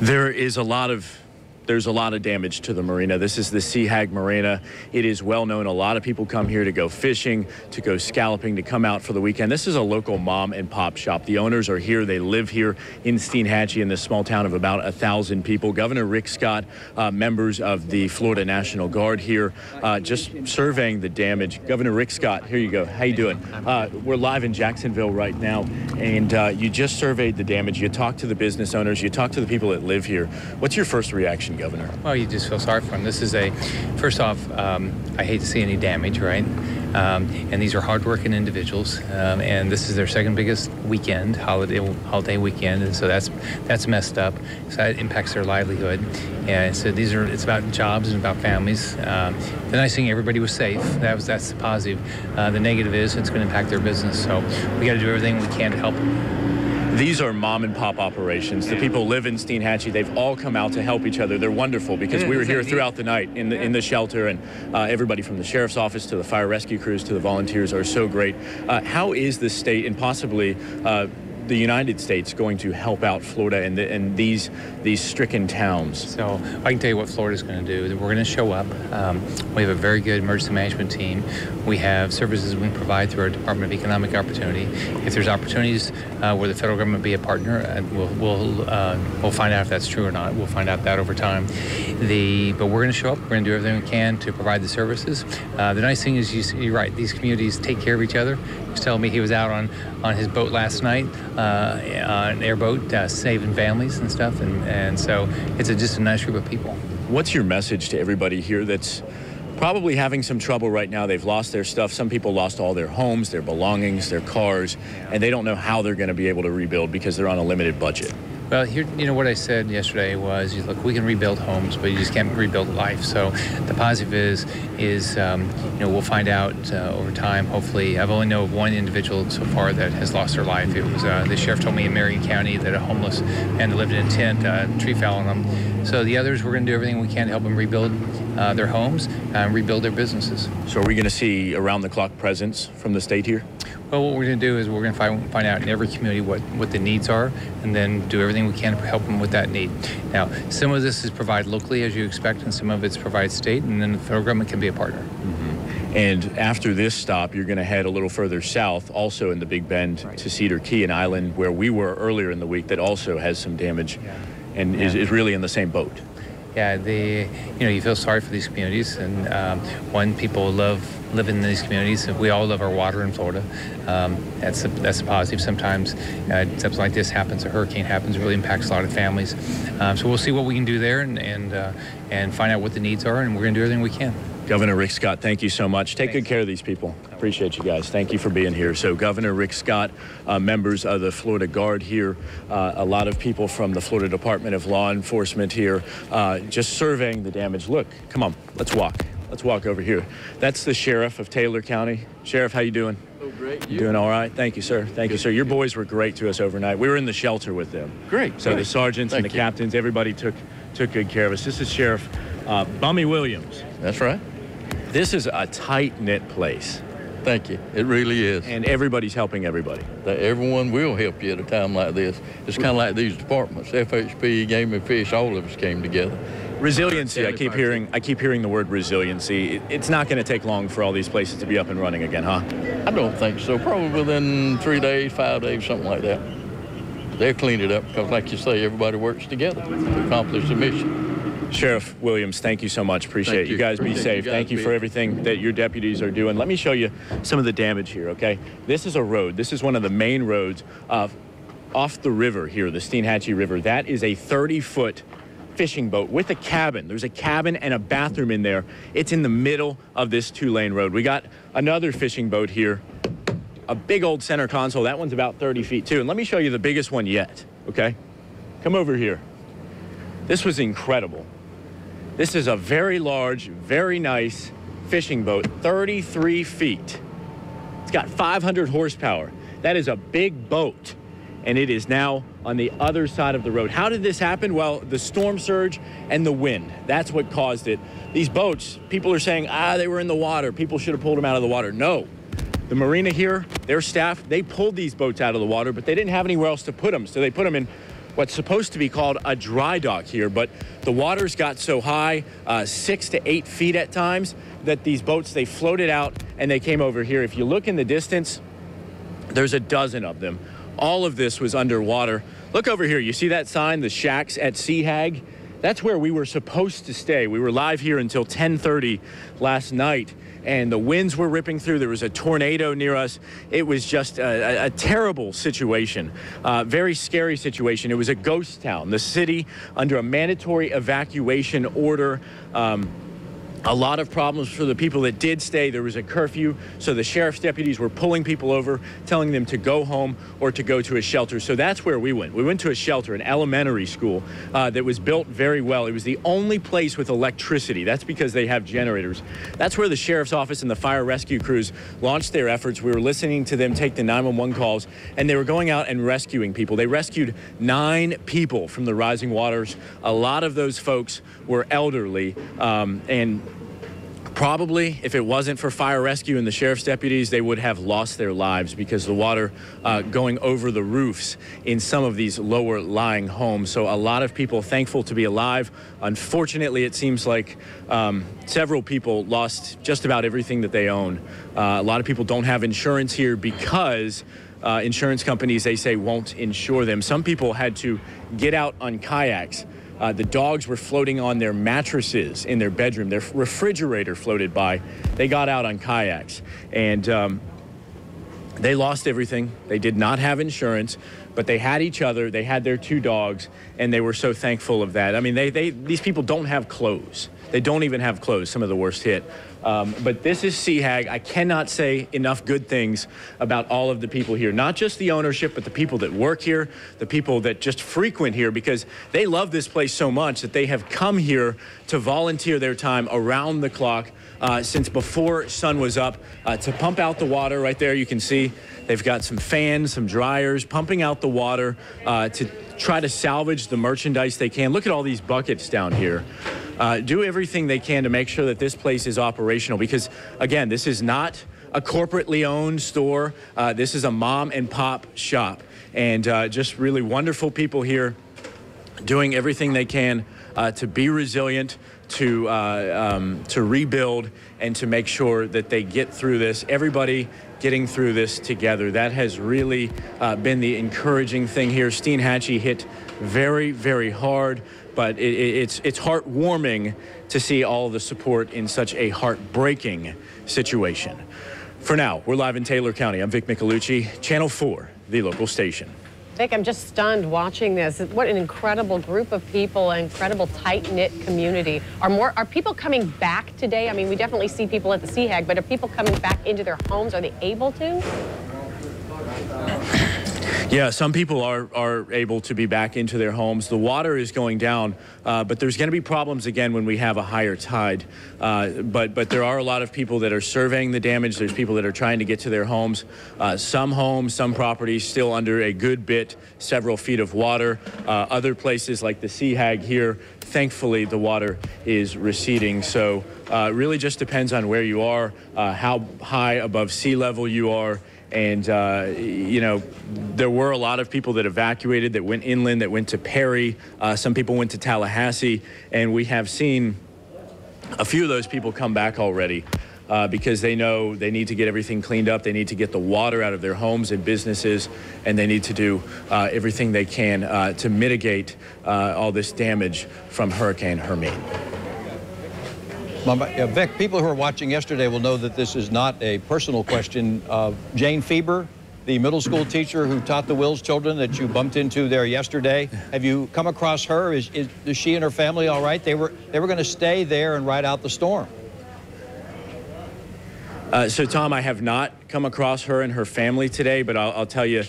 There's a lot of damage to the marina. This is the Sea Hag Marina. It is well known. A lot of people come here to go fishing, to go scalloping, to come out for the weekend. This is a local mom and pop shop. The owners are here. They live here in Steinhatchee in this small town of about 1,000 people. Governor Rick Scott, members of the Florida National Guard here, just surveying the damage. Governor Rick Scott, here you go. How you doing? We're live in Jacksonville right now, and you just surveyed the damage. You talked to the business owners. You talked to the people that live here. What's your first reaction, Governor? Well, you just feel sorry for them. This is first off, I hate to see any damage, right? And these are hardworking individuals, and this is their second biggest weekend, holiday weekend, and so that's messed up. So that impacts their livelihood. And so it's about jobs and about families. The nice thing, everybody was safe. That's the positive. The negative is it's going to impact their business. So we got to do everything we can to help them. These are mom and pop operations. The people live in Steinhatchee. They've all come out to help each other. They're wonderful because we were here throughout the night in the shelter, and everybody from the sheriff's office to the fire rescue crews to the volunteers are so great. How is the state and possibly the United States going to help out Florida and these stricken towns? So I can tell you what Florida's going to do. We're going to show up. We have a very good emergency management team. We have services we provide through our Department of Economic Opportunity. If there's opportunities where the federal government be a partner, we'll find out if that's true or not. We'll find out that over time. But we're going to show up. We're going to do everything we can to provide the services. The nice thing is, you're right, these communities take care of each other. He was telling me he was out on his boat last night, on an airboat, saving families and stuff, and so it's just a nice group of people. What's your message to everybody here that's probably having some trouble right now? They've lost their stuff. Some people lost all their homes, their belongings, their cars, and they don't know how they're going to be able to rebuild because they're on a limited budget. Well, here, what I said yesterday was, look, we can rebuild homes, but you just can't rebuild life. So the positive is we'll find out over time. Hopefully, I've only known of one individual so far that has lost their life. It was the sheriff told me in Marion County that a homeless man that lived in a tent, a tree fell on them. So the others, we're going to do everything we can to help them rebuild their homes and rebuild their businesses. So are we going to see around-the-clock presence from the state here? Well, what we're going to do is we're going to find out in every community what the needs are, and then do everything we can to help them with that need. Now, some of this is provided locally, as you expect, and some of it's provided state, and then the federal government can be a partner. Mm-hmm. And after this stop, you're going to head a little further south, also in the Big Bend, right, to Cedar Key, an island where we were earlier in the week that also has some damage and is really in the same boat. Yeah, you feel sorry for these communities, and people live in these communities. We all love our water in Florida. That's a positive. Sometimes something like this happens, a hurricane happens, it really impacts a lot of families. So we'll see what we can do there and find out what the needs are, and we're going to do everything we can. Governor Rick Scott, thank you so much. Take good care of these people. Appreciate you guys. Thank you for being here. So Governor Rick Scott, members of the Florida Guard here, a lot of people from the Florida Department of Law Enforcement here, just surveying the damage. Look, come on, let's walk. Let's walk over here. That's the sheriff of Taylor County. Sheriff, how you doing? Oh, great. You? Doing all right? Thank you, sir. Thank you, sir. Your boys were great to us overnight. We were in the shelter with them. Great. So the sergeants and the captains, everybody took good care of us. This is Sheriff Bummy Williams. That's right. This is a tight-knit place. Thank you. It really is. And everybody's helping everybody. Everyone will help you at a time like this. It's kind of like these departments, FHP, Game and Fish, all of us came together. Resiliency, I keep hearing the word resiliency. It's not going to take long for all these places to be up and running again, huh? I don't think so. Probably within 3 days, 5 days, something like that. They'll clean it up because, like you say, everybody works together to accomplish the mission. Sheriff Williams, thank you so much. Appreciate it. You guys be safe. Thank you for everything that your deputies are doing. Let me show you some of the damage here, okay? This is a road. This is one of the main roads off the river here, the Steinhatchee River. That is a 30-foot fishing boat with a cabin. There's a cabin and a bathroom in there. It's in the middle of this 2-lane road. We got another fishing boat here, a big old center console. That one's about 30 feet too. And let me show you the biggest one yet, okay? Come over here. This was incredible. This is a very large, very nice fishing boat, 33 feet. It's got 500 horsepower. That is a big boat, and it is now on the other side of the road. How did this happen? Well, the storm surge and the wind. That's what caused it. These boats, people are saying, they were in the water. People should have pulled them out of the water. No. The marina here, their staff, they pulled these boats out of the water, but they didn't have anywhere else to put them, so they put them in what's supposed to be called a dry dock here, but the waters got so high, 6 to 8 feet at times, that these boats, they floated out and they came over here. If you look in the distance, there's a dozen of them. All of this was underwater. Look over here. You see that sign, the Shacks at Sea Hag? That's where we were supposed to stay. We were live here until 10:30 last night, and the winds were ripping through. There was a tornado near us. It was just a terrible situation, very scary situation. It was a ghost town. The city under a mandatory evacuation order. A lot of problems for the people that did stay. There was a curfew, so the sheriff's deputies were pulling people over, telling them to go home or to go to a shelter. So that's where we went. We went to a shelter, an elementary school that was built very well. It was the only place with electricity. That's because they have generators. That's where the sheriff's office and the fire rescue crews launched their efforts. We were listening to them take the 911 calls, and they were going out and rescuing people. They rescued 9 people from the rising waters. A lot of those folks were elderly, and probably, if it wasn't for fire rescue and the sheriff's deputies, they would have lost their lives because the water going over the roofs in some of these lower lying homes. So a lot of people thankful to be alive. Unfortunately, it seems like several people lost just about everything that they own. A lot of people don't have insurance here because insurance companies, they say, won't insure them. Some people had to get out on kayaks. The dogs were floating on their mattresses in their bedroom. Their refrigerator floated by. They got out on kayaks, and they lost everything. They did not have insurance, but they had each other. They had their 2 dogs, and they were so thankful of that. I mean, these people don't have clothes. They don't even have clothes, some of the worst hit. But this is Sea Hag. I cannot say enough good things about all of the people here, not just the ownership, but the people that work here, the people that just frequent here, because they love this place so much that they have come here to volunteer their time around the clock since before sun was up to pump out the water. Right there, you can see they've got some fans, some dryers, pumping out the water to try to salvage the merchandise they can. Look at all these buckets down here. Do everything they can to make sure that this place is operational, because, again, this is not a corporately owned store. This is a mom and pop shop, and just really wonderful people here doing everything they can to be resilient, to rebuild, and to make sure that they get through this. Everybody getting through this together. That has really been the encouraging thing here. Steinhatchee hit very, very hard, but it's heartwarming to see all the support in such a heartbreaking situation. For now, we're live in Taylor County. I'm Vic Micolucci, Channel 4, the local station. Vic, I'm just stunned watching this. What an incredible group of people, an incredible tight-knit community. Are people coming back today? I mean, we definitely see people at the Sea Hag, but are people coming back into their homes? Are they able to? Yeah, some people are able to be back into their homes. The water is going down, but there's going to be problems again when we have a higher tide. But there are a lot of people that are surveying the damage. There's people that are trying to get to their homes. Some homes, some properties still under a good bit, several feet of water. Other places like the Sea Hag here, thankfully the water is receding. So really just depends on where you are, how high above sea level you are. And, you know, there were a lot of people that evacuated, that went inland, that went to Perry. Some people went to Tallahassee. And we have seen a few of those people come back already because they know they need to get everything cleaned up. They need to get the water out of their homes and businesses. And they need to do everything they can to mitigate all this damage from Hurricane Hermine. Vic, people who are watching yesterday will know that this is not a personal question. Jane Fieber, the middle school teacher who taught the Wills children that you bumped into there yesterday, have you come across her? Is she and her family all right? They were going to stay there and ride out the storm. So, Tom, I have not come across her and her family today, but I'll tell you,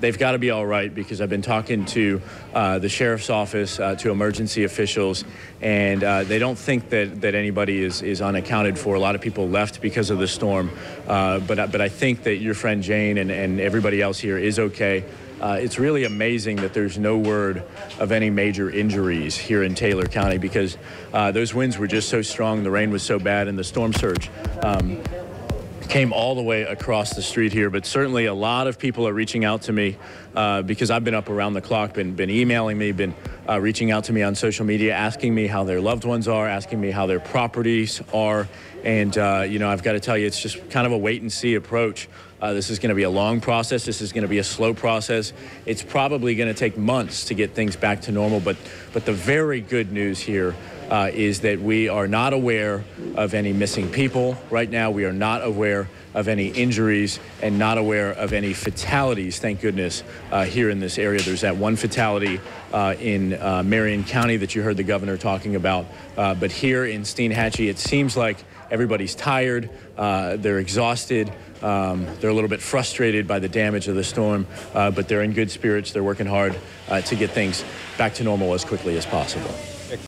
they've got to be all right, because I've been talking to the sheriff's office, to emergency officials, and they don't think that anybody is unaccounted for. A lot of people left because of the storm, but I think that your friend Jane and everybody else here is okay. It's really amazing that there's no word of any major injuries here in Taylor County, because those winds were just so strong, the rain was so bad, and the storm surge. came all the way across the street here, but certainly a lot of people are reaching out to me because I've been up around the clock, been emailing me, been reaching out to me on social media, asking me how their loved ones are, asking me how their properties are. And, you know, I've got to tell you, it's just kind of a wait and see approach. This is going to be a long process. This is going to be a slow process. It's probably going to take months to get things back to normal. But the very good news here is that we are not aware of any missing people right now. We are not aware of any injuries and not aware of any fatalities, thank goodness, here in this area. There's that one fatality in Marion County that you heard the governor talking about. But here in Steinhatchee, it seems like everybody's tired, they're exhausted, they're a little bit frustrated by the damage of the storm, but they're in good spirits. They're working hard to get things back to normal as quickly as possible.